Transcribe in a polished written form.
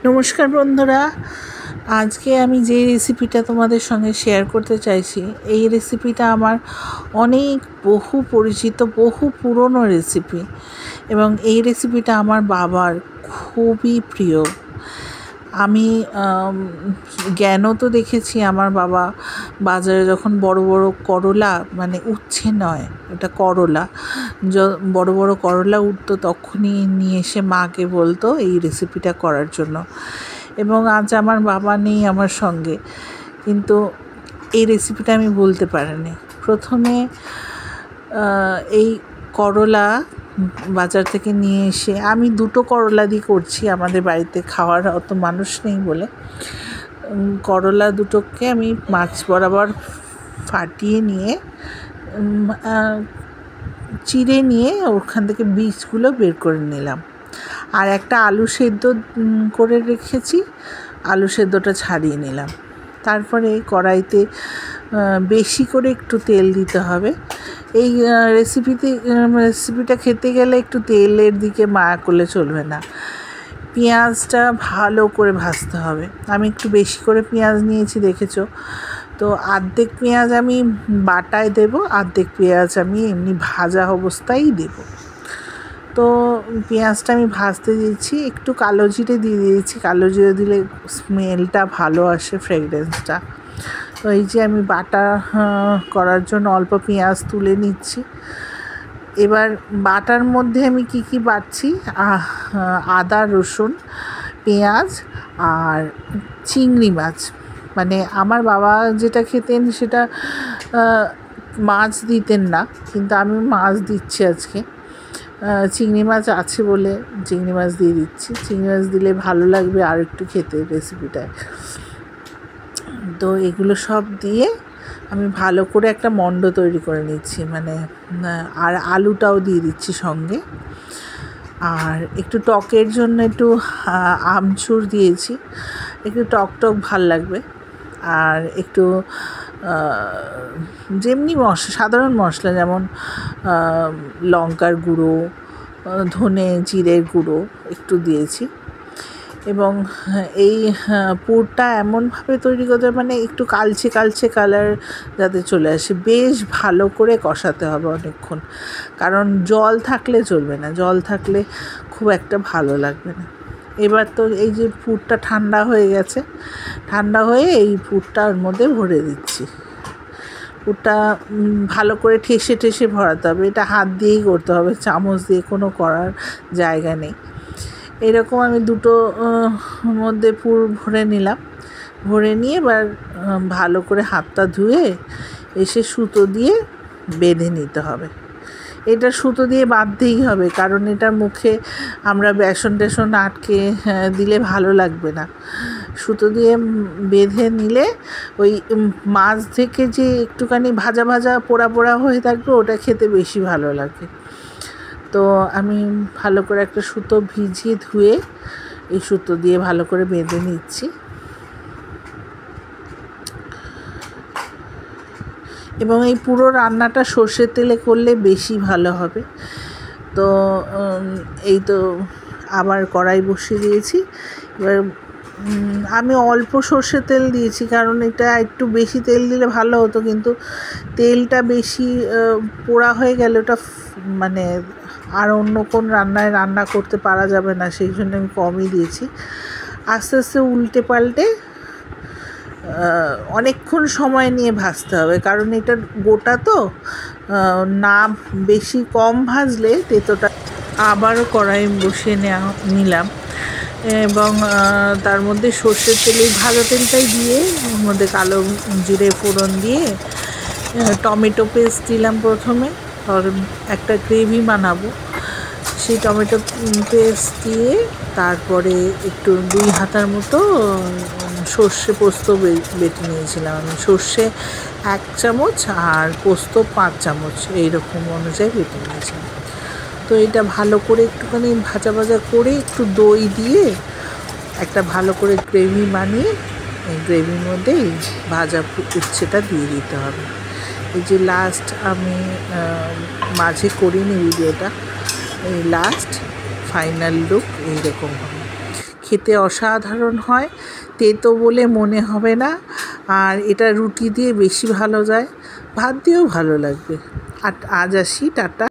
নমস্কার বন্ধুরা, আজকে আমি যে রেসিপিটা তোমাদের সঙ্গে শেয়ার করতে চাইছি, এই রেসিপিটা আমার অনেক বহু পরিচিত, বহু পুরনো রেসিপি এবং এই রেসিপিটা আমার বাবার খুবই প্রিয়। আমি জ্ঞানও তো দেখেছি আমার বাবা বাজারে যখন বড় বড় করলা, মানে উচ্ছে নয়, এটা করলা, বড় বড় করলা উঠতো তখনই নিয়ে এসে মাকে বলতো এই রেসিপিটা করার জন্য। এবং আজ আমার বাবা নেই আমার সঙ্গে, কিন্তু এই রেসিপিটা আমি বলতে পারিনি। প্রথমে এই করলা বাজার থেকে নিয়ে এসে, আমি দুটো করলা দিয়ে করছি, আমাদের বাড়িতে খাওয়ার অত মানুষ নেই বলে। করলা দুটোকে আমি মাছ বরাবর ফাটিয়ে নিয়ে চিড়ে নিয়ে ওখান থেকে বীজগুলো বের করে নিলাম। আর একটা আলু সেদ্ধ করে রেখেছি, আলু সেদ্ধটা ছাড়িয়ে নিলাম। তারপরে কড়াইতে বেশি করে একটু তেল দিতে হবে। এই রেসিপিটা খেতে গেলে একটু তেলের দিকে মায়া করলে চলবে না। পেঁয়াজটা ভালো করে ভাজতে হবে। আমি একটু বেশি করে পেঁয়াজ নিয়েছি, দেখেছো তো। অর্ধেক পেঁয়াজ আমি বাটায় দেব, অর্ধেক পেঁয়াজ আমি এমনি ভাজা অবস্থায় দেব। তো পেঁয়াজটা আমি ভাজতে দিয়েছি, একটু কালো জিরে দিয়ে দিয়েছি। কালো জিরে দিলে স্মেলটা ভালো আসে, ফ্রেগরেন্সটা। তো এই যে আমি বাটা করার জন্য অল্প পেঁয়াজ তুলে নিচ্ছি। এবার বাটার মধ্যে আমি কি বাটছি, আদা, রসুন, পেঁয়াজ আর চিংড়ি মাছ। মানে আমার বাবা যেটা খেতেন সেটা মাছ দিতেন না, কিন্তু আমি মাছ দিচ্ছি আজকে। চিংড়ি মাছ আছে বলে চিংড়ি মাছ দিয়ে দিচ্ছি। চিংড়ি মাছ দিলে ভালো লাগবে আর একটু খেতে রেসিপিটায়। তো এগুলো সব দিয়ে আমি ভালো করে একটা মণ্ড তৈরি করে নিচ্ছি, মানে আর আলুটাও দিয়ে দিচ্ছি সঙ্গে। আর একটু টকের জন্য একটু আমচুর দিয়েছি, একটু টক ভাল লাগবে। আর একটু যেমনি মশলা, সাধারণ মশলা, যেমন লঙ্কার গুঁড়ো, ধনে জিরের গুঁড়ো একটু দিয়েছি। এবং এই পুরটা এমনভাবে তৈরি করতে, মানে একটু কালচে কালচে কালার যাতে চলে আসে, বেশ ভালো করে কষাতে হবে অনেকক্ষণ। কারণ জল থাকলে চলবে না, জল থাকলে খুব একটা ভালো লাগবে না। এবার তো এই যে পুরটা ঠান্ডা হয়ে গেছে, ঠান্ডা হয়ে এই পুরটা ওর মধ্যে ভরে দিচ্ছি। পুরটা ভালো করে ঠেসে ভরাতে হবে। এটা হাত দিয়েই করতে হবে, চামচ দিয়ে কোনো করার জায়গা নেই। এরকম আমি দুটো মধ্যে পুর ভরে নিলাম। ভরে নিয়ে এবার ভালো করে হাতটা ধুয়ে এসে সুতো দিয়ে বেঁধে নিতে হবে। এটা সুতো দিয়ে বাঁধতেই হবে, কারণ এটার মুখে আমরা বেসন টেসন আটকে দিলে ভালো লাগবে না। সুতো দিয়ে বেঁধে নিলে ওই মাছ থেকে যে একটুখানি ভাজা ভাজা পোড়া পোড়া হয়ে থাকবে, ওটা খেতে বেশি ভালো লাগে। তো আমি ভালো করে একটা সুতো ভিজিয়ে ধুয়ে এই সুতো দিয়ে ভালো করে বেঁধে নিচ্ছি। এবং এই পুরো রান্নাটা সর্ষের তেলে করলে বেশি ভালো হবে। তো এই তো আবার কড়াই বসিয়ে দিয়েছি। এবার আমি অল্প সর্ষের তেল দিয়েছি, কারণ এটা একটু বেশি তেল দিলে ভালো হতো, কিন্তু তেলটা বেশি পোড়া হয়ে গেলে ওটা মানে আর অন্য কোন রান্না করতে পারা যাবে না, সেই জন্য আমি কমই দিয়েছি। আস্তে আস্তে উল্টে পাল্টে অনেকক্ষণ সময় নিয়ে ভাজতে হবে, কারণ এটা গোটা তো, না বেশি কম ভাজলে তেতোটা। আবারও কড়াই বসিয়ে নিলাম এবং তার মধ্যে সর্ষের তেল, ভাজা তেলটাই দিয়ে ওর মধ্যে কালো জিরে ফোড়ন দিয়ে টমেটো পেস্ট দিলাম প্রথমে। একটা গ্রেভি বানাবো, সেই টমেটো পেস্ট দিয়ে তারপরে একটু 2 হাতার মতো সর্ষে পোস্ত বেটে নিয়েছিলাম আমি। সর্ষে 1 চামচ আর পোস্ত 5 চামচ এইরকম অনুযায়ী বেটে নিয়েছিলাম। তো এটা ভালো করে একটুখানি ভাজা ভাজা করে একটু দই দিয়ে একটা ভালো করে গ্রেভি বানিয়ে এই গ্রেভির মধ্যে এই ভাজা উচ্ছেটা দিয়ে দিতে হবে। এই যে লাস্ট আমি মাঝে করিনি ভিডিওটা, এই লাস্ট ফাইনাল লুক এইরকম হবে। খেতে অসাধারণ হয়, তেতো বলে মনে হবে না। আর এটা রুটি দিয়ে বেশি ভালো যায়, ভাত দিয়েও ভালো লাগবে। আর আজ আসি, টাটা।